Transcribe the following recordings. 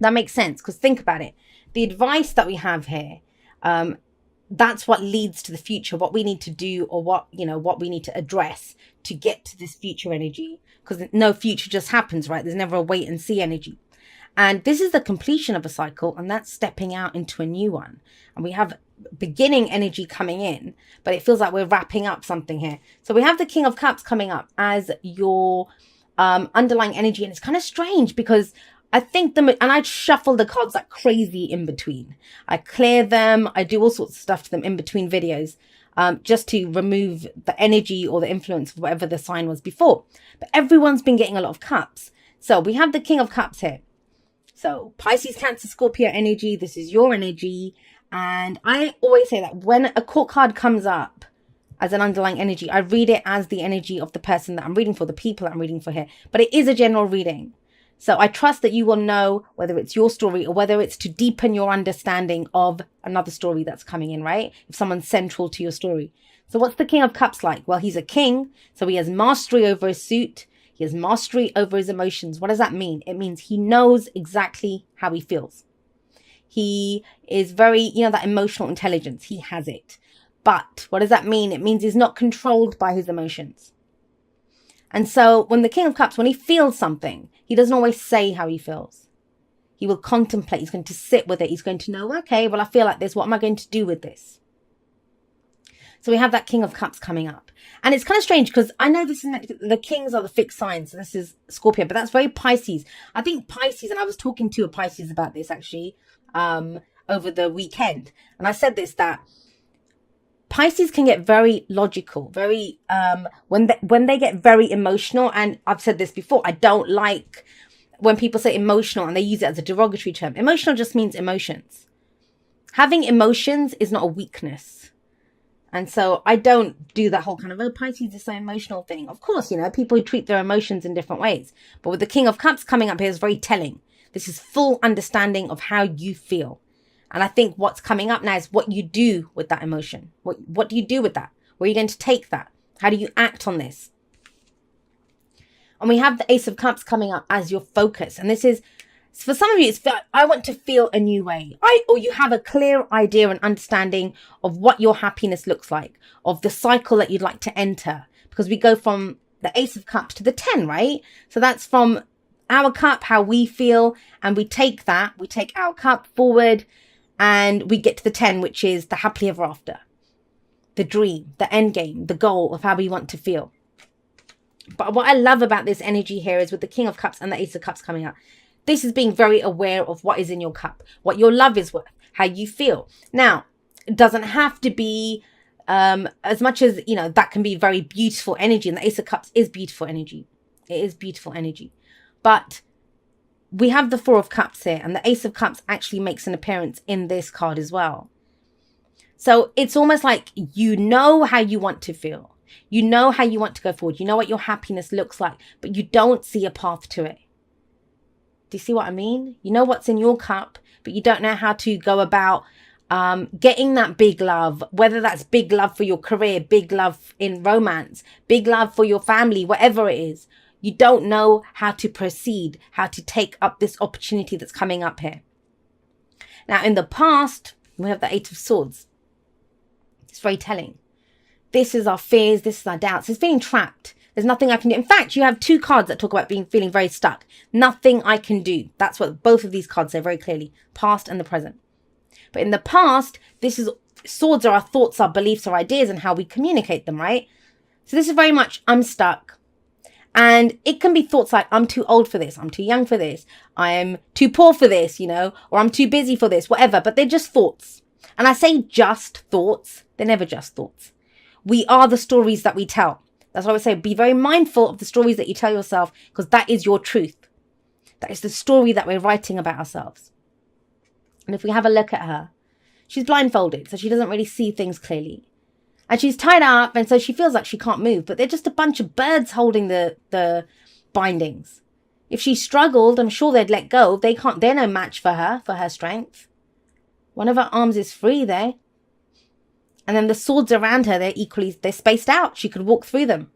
That makes sense, because think about it. The advice that we have here, that's what leads to the future, what we need to do, or what, what we need to address to get to this future energy. Because no future just happens, right? There's never a wait and see energy. And this is the completion of a cycle, and that's stepping out into a new one. And we have beginning energy coming in, but it feels like we're wrapping up something here. So we have the King of Cups coming up as your underlying energy. And it's kind of strange because I think and I shuffle the cards like crazy in between. I clear them. I do all sorts of stuff to them in between videos, just to remove the energy or the influence of whatever the sign was before. But everyone's been getting a lot of cups. So we have the King of Cups here. So Pisces, Cancer, Scorpio energy. This is your energy. And I always say that when a court card comes up as an underlying energy, I read it as the energy of the person that I'm reading for, the people that I'm reading for here. But it is a general reading. So I trust that you will know whether it's your story or whether it's to deepen your understanding of another story that's coming in, right? If someone's central to your story. So what's the King of Cups like? Well, he's a king. So he has mastery over his suit. He has mastery over his emotions. What does that mean? It means he knows exactly how he feels. He is very, that emotional intelligence. He has it. But what does that mean? It means he's not controlled by his emotions. And so when the King of Cups, when he feels something, he doesn't always say how he feels. He will contemplate. He's going to sit with it. He's going to know, okay, well, I feel like this. What am I going to do with this? So we have that King of Cups coming up. And it's kind of strange because I know the kings are the fixed signs. So this is Scorpio, but that's very Pisces. I think Pisces, and I was talking to a Pisces about this actually over the weekend. And I said this, that Pisces can get very logical, very, when they get very emotional. And I've said this before, I don't like when people say emotional and they use it as a derogatory term. Emotional just means emotions. Having emotions is not a weakness. And so I don't do that whole kind of, Pisces is so emotional thing. Of course, people treat their emotions in different ways. But with the King of Cups coming up here is very telling. This is full understanding of how you feel. And I think what's coming up now is what you do with that emotion. What do you do with that? Where are you going to take that? How do you act on this? And we have the Ace of Cups coming up as your focus. And this is, for some of you, it's I want to feel a new way. Or you have a clear idea and understanding of what your happiness looks like, of the cycle that you'd like to enter. Because we go from the Ace of Cups to the 10, right? So that's from our cup, how we feel. And we take our cup forward. And we get to the 10, which is the happily ever after. The dream, the end game, the goal of how we want to feel. But what I love about this energy here is with the King of Cups and the Ace of Cups coming up, this is being very aware of what is in your cup, what your love is worth, how you feel. Now, it doesn't have to be as much as, that can be very beautiful energy. And the Ace of Cups is beautiful energy. It is beautiful energy. But we have the Four of Cups here, and the Ace of Cups actually makes an appearance in this card as well. So it's almost like you know how you want to feel. You know how you want to go forward. You know what your happiness looks like, but you don't see a path to it. Do you see what I mean? You know what's in your cup, but you don't know how to go about getting that big love, whether that's big love for your career, big love in romance, big love for your family, whatever it is. You don't know how to proceed, how to take up this opportunity that's coming up here. Now, in the past, we have the Eight of Swords. It's very telling. This is our fears. This is our doubts. It's feeling trapped. There's nothing I can do. In fact, you have two cards that talk about feeling very stuck. Nothing I can do. That's what both of these cards say very clearly. Past and the present. But in the past, swords are our thoughts, our beliefs, our ideas, and how we communicate them, right? So this is very much, I'm stuck. And it can be thoughts like, I'm too old for this. I'm too young for this. I'm too poor for this, or I'm too busy for this, whatever. But they're just thoughts. And I say just thoughts. They're never just thoughts. We are the stories that we tell. That's why I would say be very mindful of the stories that you tell yourself, because that is your truth. That is the story that we're writing about ourselves. And if we have a look at her, she's blindfolded, so she doesn't really see things clearly. And she's tied up, and so she feels like she can't move. But they're just a bunch of birds holding the bindings. If she struggled, I'm sure they'd let go. They're no match for her strength. One of her arms is free there. And then the swords around her, they're spaced out. She could walk through them.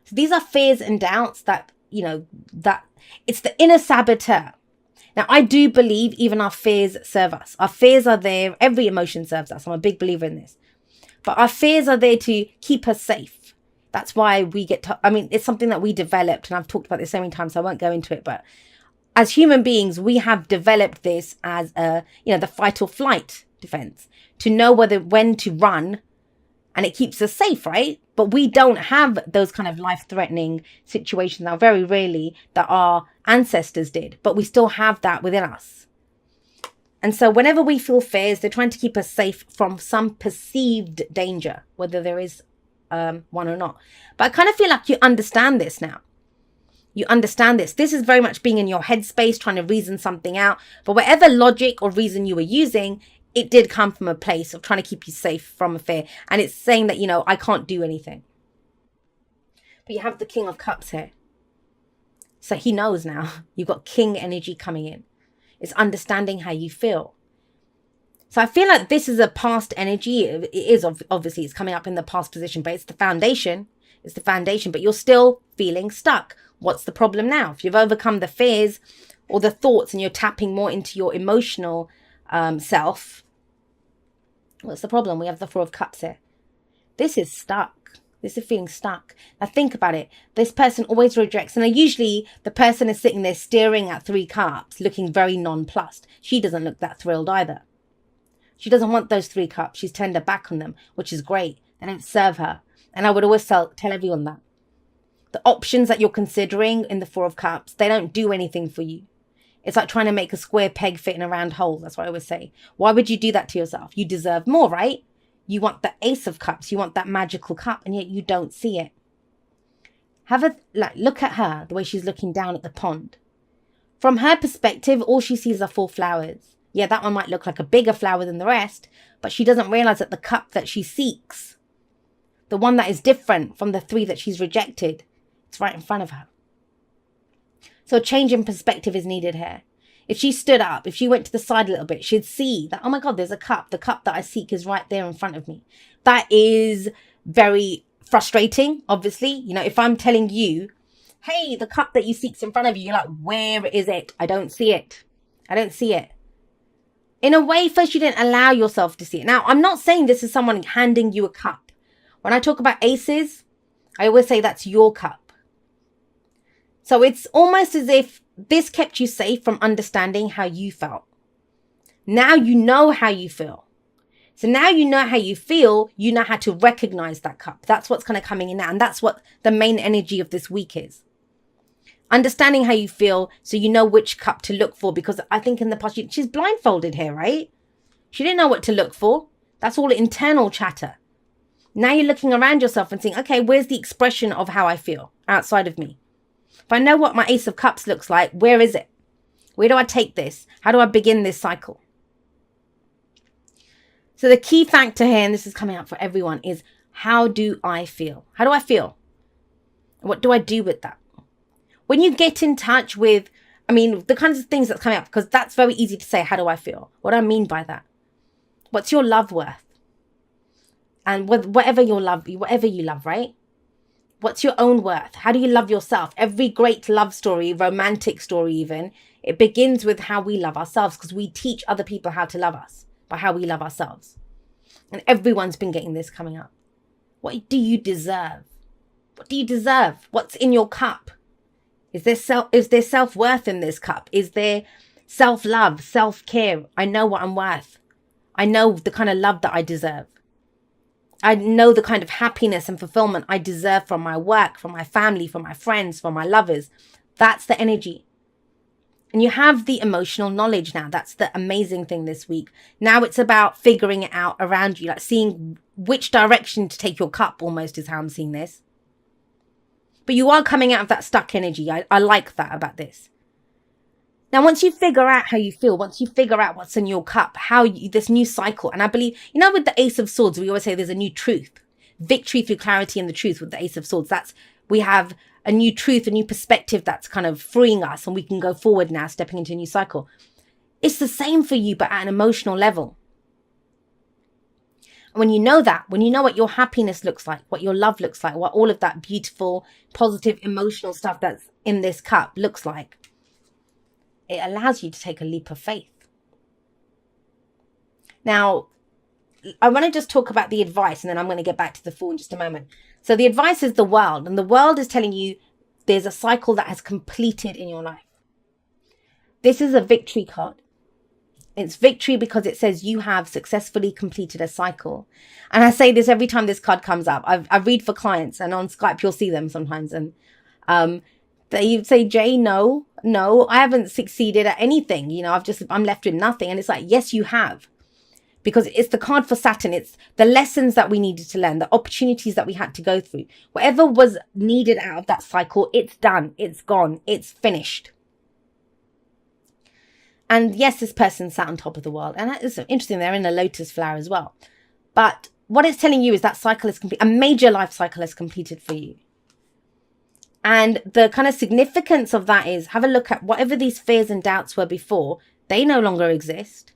So these are fears and doubts that, that it's the inner saboteur. Now, I do believe even our fears serve us. Our fears are there. Every emotion serves us. I'm a big believer in this. But our fears are there to keep us safe. That's why we get to, I mean, it's something that we developed, and I've talked about this so many times, so I won't go into it. But as human beings, we have developed this as the fight or flight defense, to know when to run, and it keeps us safe, right? But we don't have those kind of life-threatening situations now, very rarely, that our ancestors did, but we still have that within us. And so whenever we feel fears, they're trying to keep us safe from some perceived danger, whether there is one or not. But I kind of feel like you understand this now. You understand this. This is very much being in your headspace, trying to reason something out. But whatever logic or reason you were using, it did come from a place of trying to keep you safe from a fear. And it's saying that, I can't do anything. But you have the King of Cups here. So he knows now. You've got King energy coming in. It's understanding how you feel. So I feel like this is a past energy. It is, obviously, it's coming up in the past position, but it's the foundation. It's the foundation, but you're still feeling stuck. What's the problem now? If you've overcome the fears or the thoughts and you're tapping more into your emotional self, what's the problem? We have the Four of Cups here. This is stuck. This is feeling stuck. Now think about it. This person always rejects. And usually the person is sitting there staring at 3 cups, looking very nonplussed. She doesn't look that thrilled either. She doesn't want those 3 cups. She's turned her back on them, which is great. They don't serve her. And I would always tell everyone that. The options that you're considering in the 4 of Cups, they don't do anything for you. It's like trying to make a square peg fit in a round hole. That's what I always say. Why would you do that to yourself? You deserve more, right? You want the Ace of Cups. You want that magical cup, and yet you don't see it. Look at her, the way she's looking down at the pond. From her perspective, all she sees are 4 flowers. Yeah, that one might look like a bigger flower than the rest, but she doesn't realize that the cup that she seeks, the one that is different from the 3 that she's rejected, it's right in front of her. So a change in perspective is needed here. If she stood up, if she went to the side a little bit, she'd see that, oh my God, there's a cup. The cup that I seek is right there in front of me. That is very frustrating, obviously. If I'm telling you, hey, the cup that you seek's in front of you, you're like, where is it? I don't see it. I don't see it. In a way, first you didn't allow yourself to see it. Now, I'm not saying this is someone handing you a cup. When I talk about aces, I always say that's your cup. So it's almost as if this kept you safe from understanding how you felt. Now you know how you feel. So now you know how you feel, you know how to recognize that cup. That's what's kind of coming in now. And that's what the main energy of this week is. Understanding how you feel so you know which cup to look for. Because I think in the past, she's blindfolded here, right? She didn't know what to look for. That's all internal chatter. Now you're looking around yourself and saying, okay, where's the expression of how I feel outside of me? If I know what my Ace of Cups looks like, where is it? Where do I take this? How do I begin this cycle? So the key factor here, and this is coming up for everyone, is how do I feel? How do I feel? What do I do with that? When you get in touch with, the kinds of things that's coming up, because that's very easy to say, how do I feel? What do I mean by that? What's your love worth? And whatever you love, right? What's your own worth? How do you love yourself? Every great love story, romantic story even, it begins with how we love ourselves, because we teach other people how to love us by how we love ourselves. And everyone's been getting this coming up. What do you deserve? What do you deserve? What's in your cup? Is there self-worth in this cup? Is there self-love, self-care? I know what I'm worth. I know the kind of love that I deserve. I know the kind of happiness and fulfillment I deserve from my work, from my family, from my friends, from my lovers. That's the energy. And you have the emotional knowledge now. That's the amazing thing this week. Now it's about figuring it out around you, like seeing which direction to take your cup, almost is how I'm seeing this. But you are coming out of that stuck energy. I like that about this. Now, once you figure out how you feel, once you figure out what's in your cup, this new cycle, and I believe, with the Ace of Swords, we always say there's a new truth, victory through clarity and the truth with the Ace of Swords. We have a new truth, a new perspective that's kind of freeing us, and we can go forward now, stepping into a new cycle. It's the same for you, but at an emotional level. And when you know that, when you know what your happiness looks like, what your love looks like, what all of that beautiful, positive, emotional stuff that's in this cup looks like, it allows you to take a leap of faith. Now, I want to just talk about the advice, and then I'm going to get back to the Fool in just a moment. So the advice is the world, and the world is telling you there's a cycle that has completed in your life. This is a victory card. It's victory because it says you have successfully completed a cycle. And I say this every time this card comes up. I read for clients, and on Skype you'll see them sometimes, and they say, Jay, no, I haven't succeeded at anything. You know, I'm left with nothing. And it's like, yes, you have. Because it's the card for Saturn. It's the lessons that we needed to learn, the opportunities that we had to go through. Whatever was needed out of that cycle, it's done, it's gone, it's finished. And yes, this person sat on top of the world. And that is interesting. They're in a lotus flower as well. But what it's telling you is that cycle is complete. A major life cycle is completed for you. And the kind of significance of that is, have a look at whatever these fears and doubts were before, they no longer exist.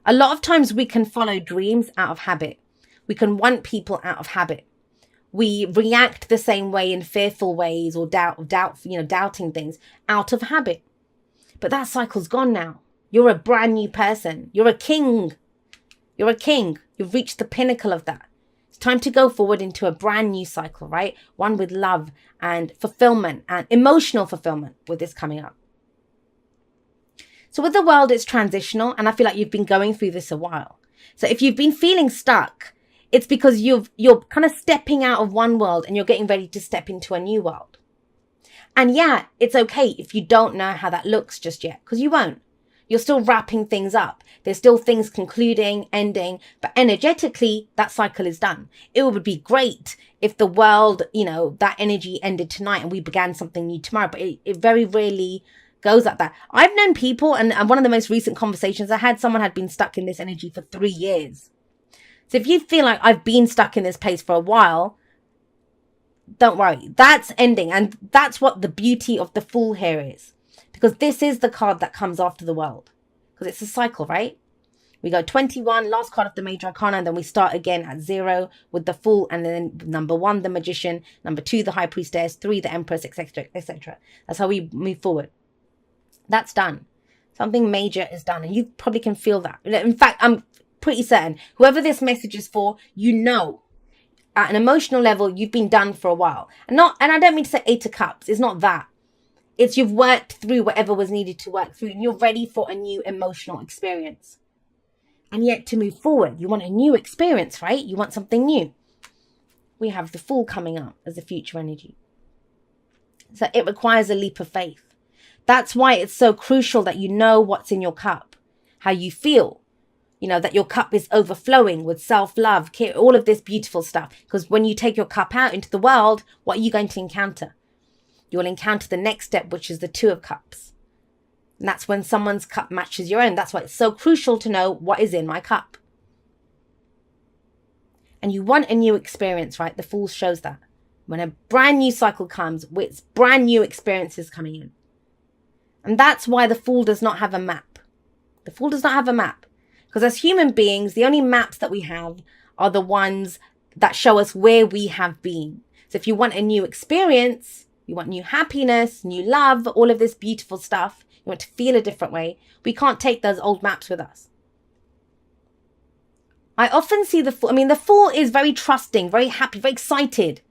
A lot of times we can follow dreams out of habit. We can want people out of habit. We react the same way in fearful ways or doubting things out of habit. But that cycle's gone now. You're a brand new person. You're a king. You're a king. You've reached the pinnacle of that. It's time to go forward into a brand new cycle, right? One with love and fulfillment and emotional fulfillment with this coming up. So with the world, it's transitional, and I feel like you've been going through this a while. So if you've been feeling stuck, it's because you're kind of stepping out of one world and you're getting ready to step into a new world. And yeah, it's okay if you don't know how that looks just yet, because you won't. You're still wrapping things up. There's still things concluding, ending, but energetically, that cycle is done. It would be great if the world, that energy ended tonight and we began something new tomorrow, but it very rarely goes like that. I've known people, and one of the most recent conversations I had, someone had been stuck in this energy for 3 years. So if you feel like I've been stuck in this place for a while, don't worry, that's ending. And that's what the beauty of the Fool here is, because this is the card that comes after the world, because it's a cycle, right? We go 21, last card of the major arcana, and then we start again at 0 with the Fool, and then number 1, the Magician, number 2, the High Priestess, 3, the Empress, etc., etc. That's how we move forward. That's done. Something major is done, and you probably can feel that. In fact, I'm pretty certain whoever this message is for, at an emotional level, you've been done for a while. And I don't mean to say 8 of Cups. It's not that. It's you've worked through whatever was needed to work through, and you're ready for a new emotional experience. And yet to move forward, you want a new experience, right? You want something new. We have the Fool coming up as the future energy. So it requires a leap of faith. That's why it's so crucial that you know what's in your cup, how you feel, that your cup is overflowing with self-love, care, all of this beautiful stuff. Because when you take your cup out into the world, what are you going to encounter? You'll encounter the next step, which is the 2 of Cups. And that's when someone's cup matches your own. That's why it's so crucial to know what is in my cup. And you want a new experience, right? The Fool shows that. When a brand new cycle comes, with brand new experiences coming in. And that's why the Fool does not have a map. The Fool does not have a map. Because as human beings, the only maps that we have are the ones that show us where we have been. So if you want a new experience, you want new happiness, new love, all of this beautiful stuff, you want to feel a different way, we can't take those old maps with us. I often see the Fool. The Fool is very trusting, very happy, very excited,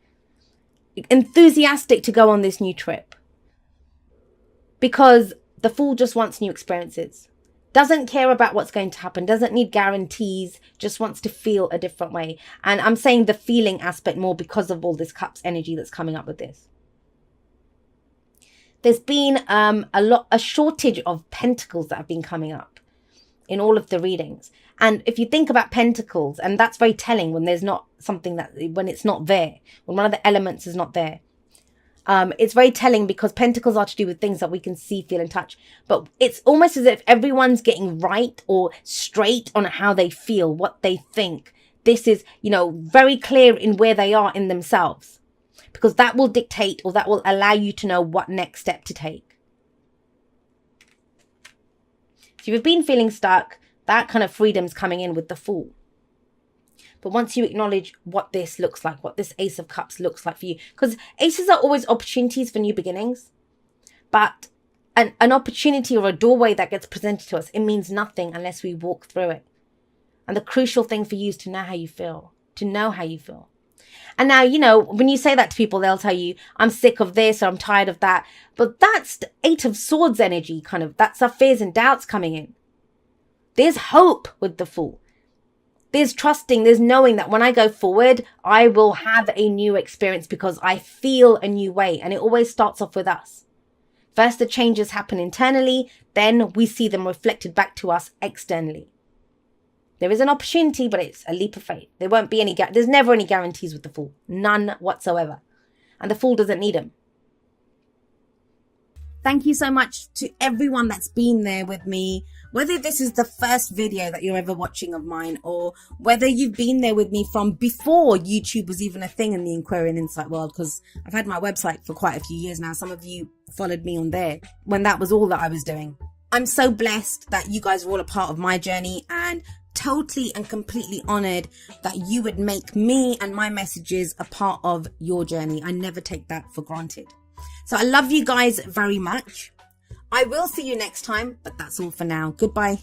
enthusiastic to go on this new trip. Because the Fool just wants new experiences. Doesn't care about what's going to happen. Doesn't need guarantees. Just wants to feel a different way. And I'm saying the feeling aspect more because of all this Cups energy that's coming up with this. There's been a shortage of Pentacles that have been coming up in all of the readings. And if you think about Pentacles, and that's very telling when there's not something when it's not there, when one of the elements is not there. It's very telling because Pentacles are to do with things that we can see, feel, and touch. But it's almost as if everyone's getting right or straight on how they feel, what they think. This is, very clear in where they are in themselves. Because that will dictate, or that will allow you to know what next step to take. So if you've been feeling stuck, that kind of freedom's coming in with the Fool. But once you acknowledge what this looks like, what this Ace of Cups looks like for you, because aces are always opportunities for new beginnings. But an opportunity or a doorway that gets presented to us, it means nothing unless we walk through it. And the crucial thing for you is to know how you feel, to know how you feel. And now, you know, when you say that to people, they'll tell you, I'm sick of this, or I'm tired of that. But that's the Eight of Swords energy, kind of. That's our fears and doubts coming in. There's hope with the Fool. There's trusting, there's knowing that when I go forward, I will have a new experience because I feel a new way. And it always starts off with us. First, the changes happen internally, then we see them reflected back to us externally. There is an opportunity, but it's a leap of faith. There won't be there's never any guarantees with the Fool. None whatsoever. And the Fool doesn't need them. Thank you so much to everyone that's been there with me. Whether this is the first video that you're ever watching of mine, or whether you've been there with me from before YouTube was even a thing in the Aquarian Insight world, because I've had my website for quite a few years now. Some of you followed me on there when that was all that I was doing. I'm so blessed that you guys are all a part of my journey, and totally and completely honored that you would make me and my messages a part of your journey. I never take that for granted. So I love you guys very much. I will see you next time, but that's all for now. Goodbye.